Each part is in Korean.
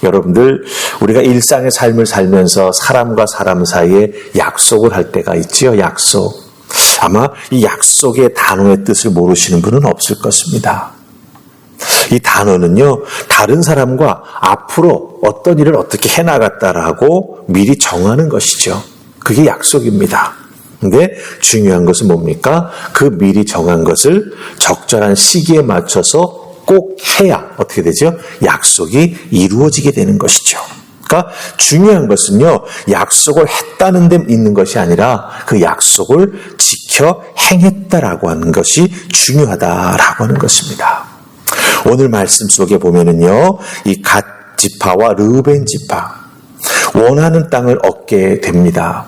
여러분들, 우리가 일상의 삶을 살면서 사람과 사람 사이에 약속을 할 때가 있지요. 약속. 아마 이 약속의 단어의 뜻을 모르시는 분은 없을 것입니다. 이 단어는요, 다른 사람과 앞으로 어떤 일을 어떻게 해나갔다라고 미리 정하는 것이죠. 그게 약속입니다. 근데 중요한 것은 뭡니까? 그 미리 정한 것을 적절한 시기에 맞춰서 꼭 해야 어떻게 되죠? 약속이 이루어지게 되는 것이죠. 그러니까 중요한 것은요, 약속을 했다는 데 있는 것이 아니라 그 약속을 지켜 행했다라고 하는 것이 중요하다라고 하는 것입니다. 오늘 말씀 속에 보면은요, 이 갓 지파와 르우벤 지파, 원하는 땅을 얻게 됩니다.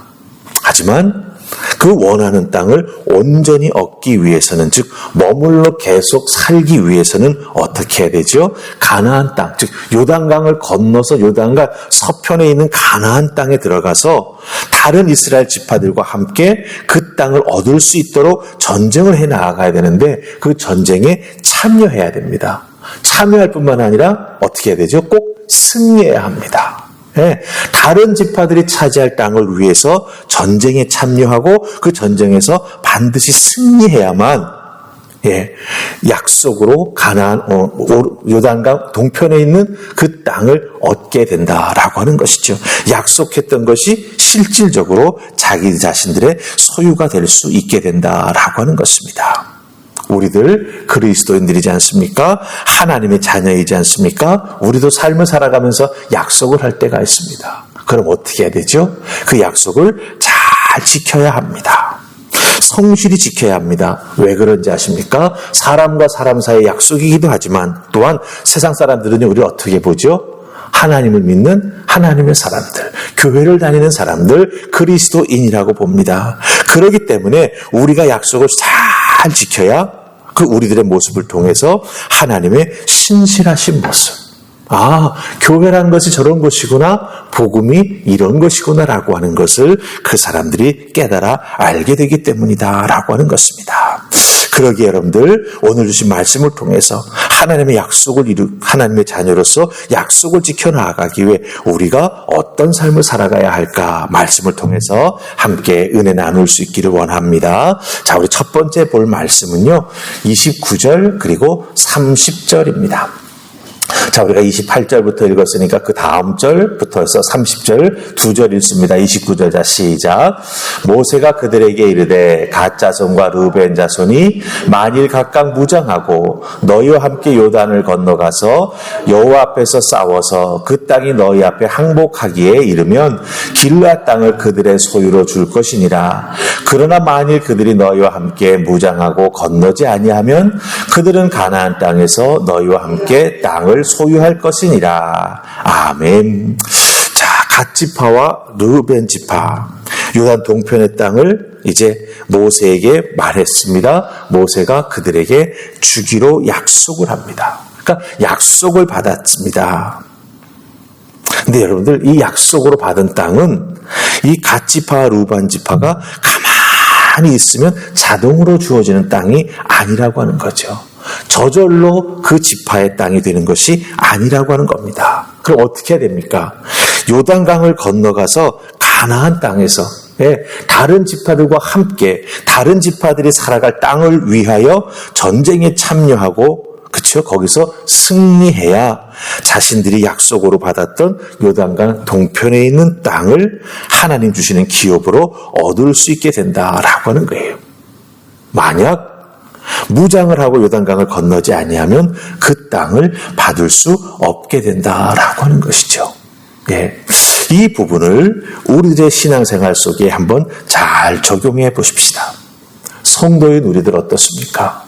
하지만 그 원하는 땅을 온전히 얻기 위해서는, 즉 머물러 계속 살기 위해서는 어떻게 해야 되죠? 가나안 땅, 즉 요단강을 건너서 요단강 서편에 있는 가나안 땅에 들어가서 다른 이스라엘 지파들과 함께 그 땅을 얻을 수 있도록 전쟁을 해 나가야 되는데, 그 전쟁에 참여해야 됩니다. 참여할 뿐만 아니라 어떻게 해야 되죠? 꼭 승리해야 합니다. 예, 다른 지파들이 차지할 땅을 위해서 전쟁에 참여하고 그 전쟁에서 반드시 승리해야만, 예, 약속으로 가나안 요단강 동편에 있는 그 땅을 얻게 된다라고 하는 것이죠. 약속했던 것이 실질적으로 자기 자신들의 소유가 될 수 있게 된다라고 하는 것입니다. 우리들 그리스도인들이지 않습니까? 하나님의 자녀이지 않습니까? 우리도 삶을 살아가면서 약속을 할 때가 있습니다. 그럼 어떻게 해야 되죠? 그 약속을 잘 지켜야 합니다. 성실히 지켜야 합니다. 왜 그런지 아십니까? 사람과 사람 사이의 약속이기도 하지만 또한 세상 사람들은 우리를 어떻게 보죠? 하나님을 믿는 하나님의 사람들, 교회를 다니는 사람들, 그리스도인이라고 봅니다. 그렇기 때문에 우리가 약속을 잘 지켜야 그 우리들의 모습을 통해서 하나님의 신실하신 모습, 교회라는 것이 저런 것이구나, 복음이 이런 것이구나라고 하는 것을 그 사람들이 깨달아 알게 되기 때문이다라고 하는 것입니다. 그러기에 여러분들, 오늘 주신 말씀을 통해서 하나님의 약속을 하나님의 자녀로서 약속을 지켜나가기 위해 우리가 어떤 삶을 살아가야 할까, 말씀을 통해서 함께 은혜 나눌 수 있기를 원합니다. 자, 우리 첫 번째 볼 말씀은요, 29절 그리고 30절입니다. 자, 우리가 28절부터 읽었으니까 그 다음 절부터 해서 30절 두 절 읽습니다. 29절, 자, 시작. 모세가 그들에게 이르되 갓 자손과 르우벤 자손이 만일 각각 무장하고 너희와 함께 요단을 건너가서 여호와 앞에서 싸워서 그 땅이 너희 앞에 항복하기에 이르면 길르앗 땅을 그들의 소유로 줄 것이니라. 그러나 만일 그들이 너희와 함께 무장하고 건너지 아니하면 그들은 가나안 땅에서 너희와 함께 땅을 소유할 것이니라. 아멘. 자, 갓 지파와 르우벤 지파, 요단 동편의 땅을 이제 모세에게 말했습니다. 모세가 그들에게 주기로 약속을 합니다. 그러니까 약속을 받았습니다. 근데 여러분들, 이 약속으로 받은 땅은 이 갓 지파와 르우벤 지파가 가만히 있으면 자동으로 주어지는 땅이 아니라고 하는 거죠. 저절로 그 지파의 땅이 되는 것이 아니라고 하는 겁니다. 그럼 어떻게 해야 됩니까? 요단강을 건너가서 가나안 땅에서, 다른 지파들과 함께 다른 지파들이 살아갈 땅을 위하여 전쟁에 참여하고, 그렇죠? 거기서 승리해야 자신들이 약속으로 받았던 요단강 동편에 있는 땅을 하나님 주시는 기업으로 얻을 수 있게 된다라고 하는 거예요. 만약 무장을 하고 요단강을 건너지 아니하면 그 땅을 받을 수 없게 된다라고 하는 것이죠. 예. 이 부분을 우리들의 신앙생활 속에 한번 잘 적용해 보십시다. 성도인 우리들 어떻습니까?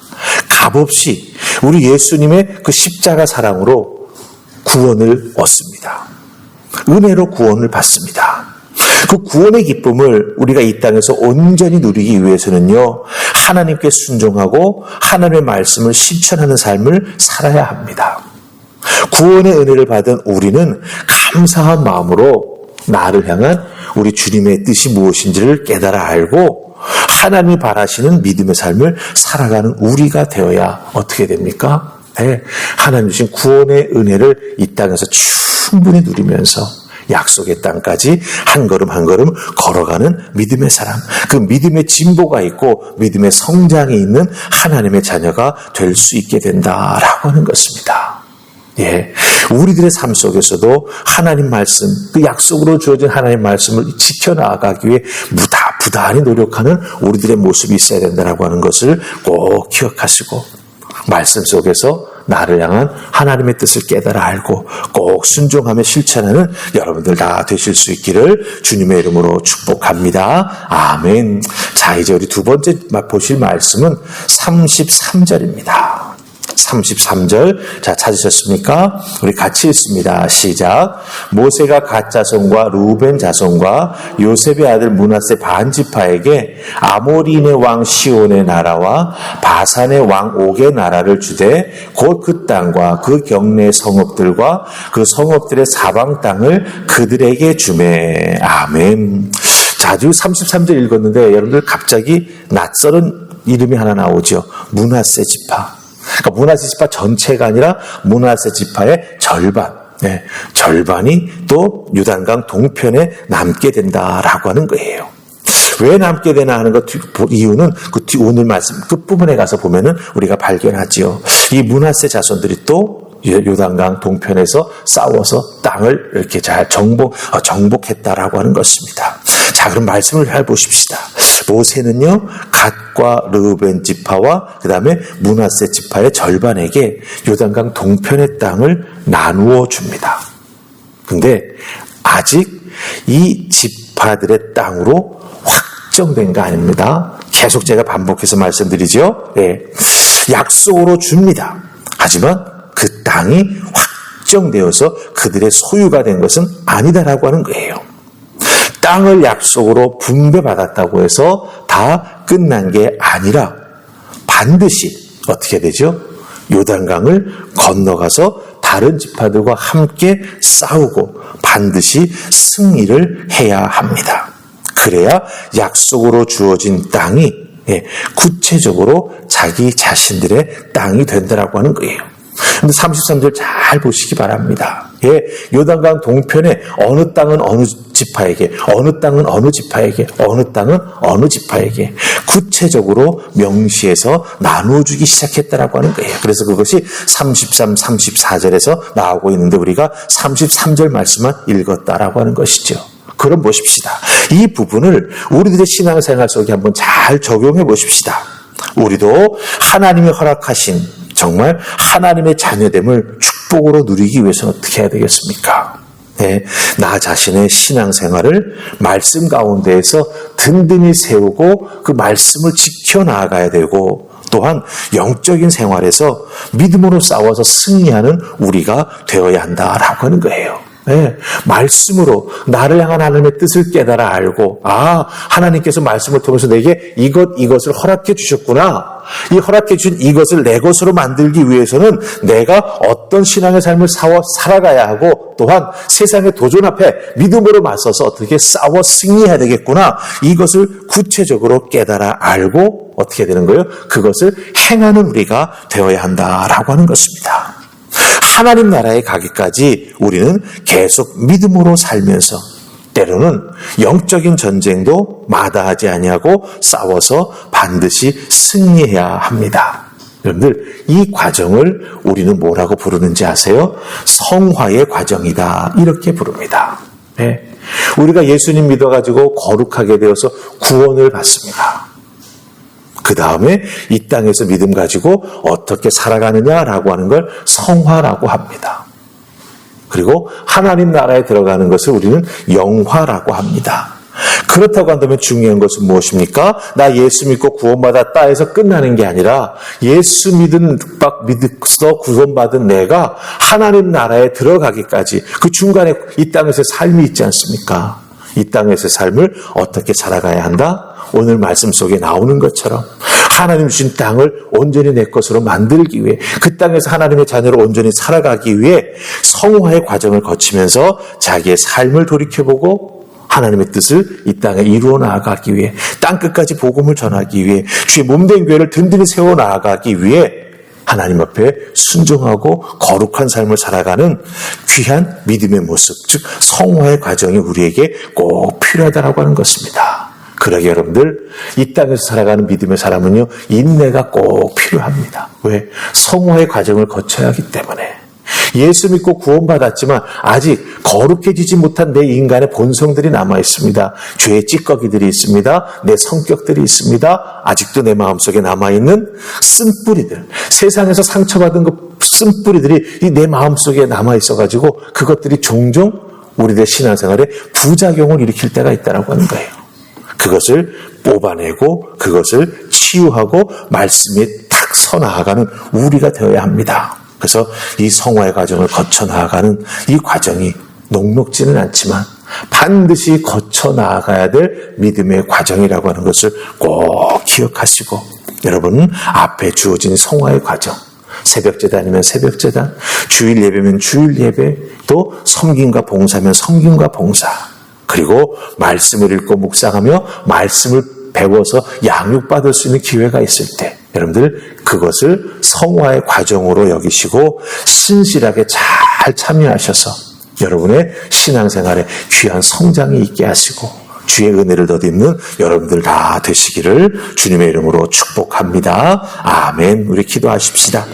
값없이 우리 예수님의 그 십자가 사랑으로 구원을 얻습니다. 은혜로 구원을 받습니다. 그 구원의 기쁨을 우리가 이 땅에서 온전히 누리기 위해서는요, 하나님께 순종하고 하나님의 말씀을 실천하는 삶을 살아야 합니다. 구원의 은혜를 받은 우리는 감사한 마음으로 나를 향한 우리 주님의 뜻이 무엇인지를 깨달아 알고 하나님이 바라시는 믿음의 삶을 살아가는 우리가 되어야 어떻게 됩니까? 네, 하나님 주신 구원의 은혜를 이 땅에서 충분히 누리면서 약속의 땅까지 한 걸음 한 걸음 걸어가는 믿음의 사람, 그 믿음의 진보가 있고 믿음의 성장이 있는 하나님의 자녀가 될 수 있게 된다라고 하는 것입니다. 예, 우리들의 삶 속에서도 하나님 말씀, 그 약속으로 주어진 하나님 말씀을 지켜나가기 위해 부단히 노력하는 우리들의 모습이 있어야 된다라고 하는 것을 꼭 기억하시고, 말씀 속에서 나를 향한 하나님의 뜻을 깨달아 알고 꼭 순종하며 실천하는 여러분들 다 되실 수 있기를 주님의 이름으로 축복합니다. 아멘. 자, 이제 우리 두 번째 보실 말씀은 33절입니다. 33절. 자, 찾으셨습니까? 우리 같이 읽습니다. 시작. 모세가 갓 자손과 루벤 자손과 요셉의 아들 므낫세 반지파에게 아모리인의 왕 시온의 나라와 바산의 왕 옥의 나라를 주되 곧 그 땅과 그 경내 성읍들과 그 성읍들의 사방 땅을 그들에게 주매. 아멘. 자, 지금 33절 읽었는데 여러분들 갑자기 낯설은 이름이 하나 나오죠. 므낫세 지파. 그러니까 므낫세 지파 전체가 아니라 므낫세 지파의 절반, 네, 절반이 또 요단강 동편에 남게 된다라고 하는 거예요. 왜 남게 되나 하는 것 이유는 그 오늘 말씀 끝부분에 가서 보면은 우리가 발견하지요. 이 므낫세 자손들이 또 요단강 동편에서 싸워서 땅을 이렇게 잘 정복했다라고 하는 것입니다. 자, 그럼 말씀을 잘 보십시다. 모세는요, 갓과 르우벤 지파와 그 다음에 므낫세 지파의 절반에게 요단강 동편의 땅을 나누어 줍니다. 근데 아직 이 지파들의 땅으로 확정된 거 아닙니다. 계속 제가 반복해서 말씀드리죠. 네. 약속으로 줍니다. 하지만 그 땅이 확정되어서 그들의 소유가 된 것은 아니다라고 하는 거예요. 땅을 약속으로 분배받았다고 해서 다 끝난 게 아니라 반드시 어떻게 되죠? 요단강을 건너가서 다른 지파들과 함께 싸우고 반드시 승리를 해야 합니다. 그래야 약속으로 주어진 땅이 구체적으로 자기 자신들의 땅이 된다라고 하는 거예요. 근데 33절 잘 보시기 바랍니다. 예, 요단강 동편에 어느 땅은 어느 지파에게, 어느 땅은 어느 지파에게, 어느 땅은 어느 지파에게 구체적으로 명시해서 나누어주기 시작했다라고 하는 거예요. 그래서 그것이 33, 34절에서 나오고 있는데 우리가 33절 말씀만 읽었다라고 하는 것이죠. 그럼 보십시다. 이 부분을 우리들의 신앙생활 속에 한번 잘 적용해 보십시다. 우리도 하나님이 허락하신 정말 하나님의 자녀됨을 축복으로 누리기 위해서는 어떻게 해야 되겠습니까? 네, 나 자신의 신앙생활을 말씀 가운데에서 든든히 세우고 그 말씀을 지켜나가야 되고 또한 영적인 생활에서 믿음으로 싸워서 승리하는 우리가 되어야 한다라고 하는 거예요. 네, 말씀으로 나를 향한 하나님의 뜻을 깨달아 알고 하나님께서 말씀을 통해서 내게 이것을 허락해 주셨구나. 이 허락해 준 이것을 내 것으로 만들기 위해서는 내가 어떤 신앙의 삶을 살아가야 하고 또한 세상의 도전 앞에 믿음으로 맞서서 어떻게 싸워 승리해야 되겠구나. 이것을 구체적으로 깨달아 알고 어떻게 되는 거예요? 그것을 행하는 우리가 되어야 한다라고 하는 것입니다. 하나님 나라에 가기까지 우리는 계속 믿음으로 살면서 때로는 영적인 전쟁도 마다하지 아니하고 싸워서 반드시 승리해야 합니다. 여러분들 이 과정을 우리는 뭐라고 부르는지 아세요? 성화의 과정이다 이렇게 부릅니다. 네. 우리가 예수님 믿어가지고 거룩하게 되어서 구원을 받습니다. 그 다음에 이 땅에서 믿음 가지고 어떻게 살아가느냐라고 하는 걸 성화라고 합니다. 그리고 하나님 나라에 들어가는 것을 우리는 영화라고 합니다. 그렇다고 한다면 중요한 것은 무엇입니까? 나 예수 믿고 구원받았다 해서 끝나는 게 아니라 예수 믿어서 구원받은 내가 하나님 나라에 들어가기까지 그 중간에 이 땅에서의 삶이 있지 않습니까? 이 땅에서의 삶을 어떻게 살아가야 한다? 오늘 말씀 속에 나오는 것처럼 하나님 주신 땅을 온전히 내 것으로 만들기 위해 그 땅에서 하나님의 자녀로 온전히 살아가기 위해 성화의 과정을 거치면서 자기의 삶을 돌이켜보고 하나님의 뜻을 이 땅에 이루어 나아가기 위해 땅끝까지 복음을 전하기 위해 주의 몸된 교회를 든든히 세워 나아가기 위해 하나님 앞에 순종하고 거룩한 삶을 살아가는 귀한 믿음의 모습, 즉 성화의 과정이 우리에게 꼭 필요하다라고 하는 것입니다. 그러게 여러분들, 이 땅에서 살아가는 믿음의 사람은요, 인내가 꼭 필요합니다. 왜? 성화의 과정을 거쳐야 하기 때문에. 예수 믿고 구원받았지만 아직 거룩해지지 못한 내 인간의 본성들이 남아 있습니다. 죄의 찌꺼기들이 있습니다. 내 성격들이 있습니다. 아직도 내 마음속에 남아있는 쓴뿌리들, 세상에서 상처받은 그 쓴뿌리들이 이 내 마음속에 남아 있어가지고 그것들이 종종 우리들의 신앙생활에 부작용을 일으킬 때가 있다고 하는 거예요. 그것을 뽑아내고 그것을 치유하고 말씀에 탁 서나아가는 우리가 되어야 합니다. 그래서 이 성화의 과정을 거쳐 나아가는 이 과정이 녹록지는 않지만 반드시 거쳐 나아가야 될 믿음의 과정이라고 하는 것을 꼭 기억하시고, 여러분은 앞에 주어진 성화의 과정, 새벽제단이면 새벽제단, 주일 예배면 주일 예배, 또 섬김과 봉사면 섬김과 봉사, 그리고 말씀을 읽고 묵상하며 말씀을 배워서 양육받을 수 있는 기회가 있을 때 여러분들 그것을 성화의 과정으로 여기시고 신실하게 잘 참여하셔서 여러분의 신앙생활에 귀한 성장이 있게 하시고 주의 은혜를 덧입는 여러분들 다 되시기를 주님의 이름으로 축복합니다. 아멘. 우리 기도하십시다.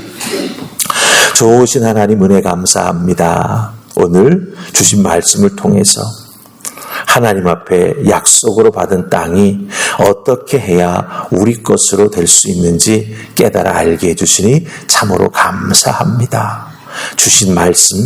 좋으신 하나님 은혜 감사합니다. 오늘 주신 말씀을 통해서 하나님 앞에 약속으로 받은 땅이 어떻게 해야 우리 것으로 될 수 있는지 깨달아 알게 해주시니 참으로 감사합니다. 주신 말씀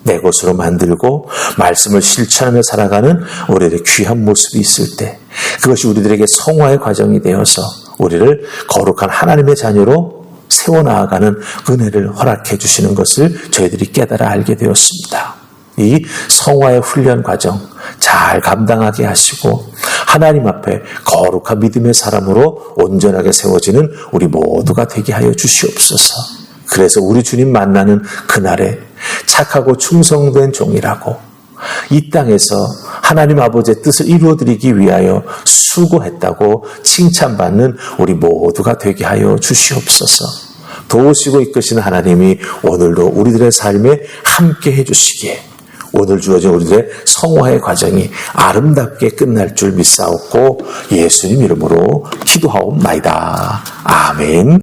내 것으로 만들고 말씀을 실천하며 살아가는 우리들의 귀한 모습이 있을 때 그것이 우리들에게 성화의 과정이 되어서 우리를 거룩한 하나님의 자녀로 세워나가는 은혜를 허락해 주시는 것을 저희들이 깨달아 알게 되었습니다. 이 성화의 훈련 과정 잘 감당하게 하시고 하나님 앞에 거룩한 믿음의 사람으로 온전하게 세워지는 우리 모두가 되게 하여 주시옵소서. 그래서 우리 주님 만나는 그날에 착하고 충성된 종이라고 이 땅에서 하나님 아버지의 뜻을 이루어드리기 위하여 수고했다고 칭찬받는 우리 모두가 되게 하여 주시옵소서. 도우시고 이끄시는 하나님이 오늘도 우리들의 삶에 함께 해주시기에 오늘 주어진 우리들의 성화의 과정이 아름답게 끝날 줄 믿사옵고 예수님 이름으로 기도하옵나이다. 아멘.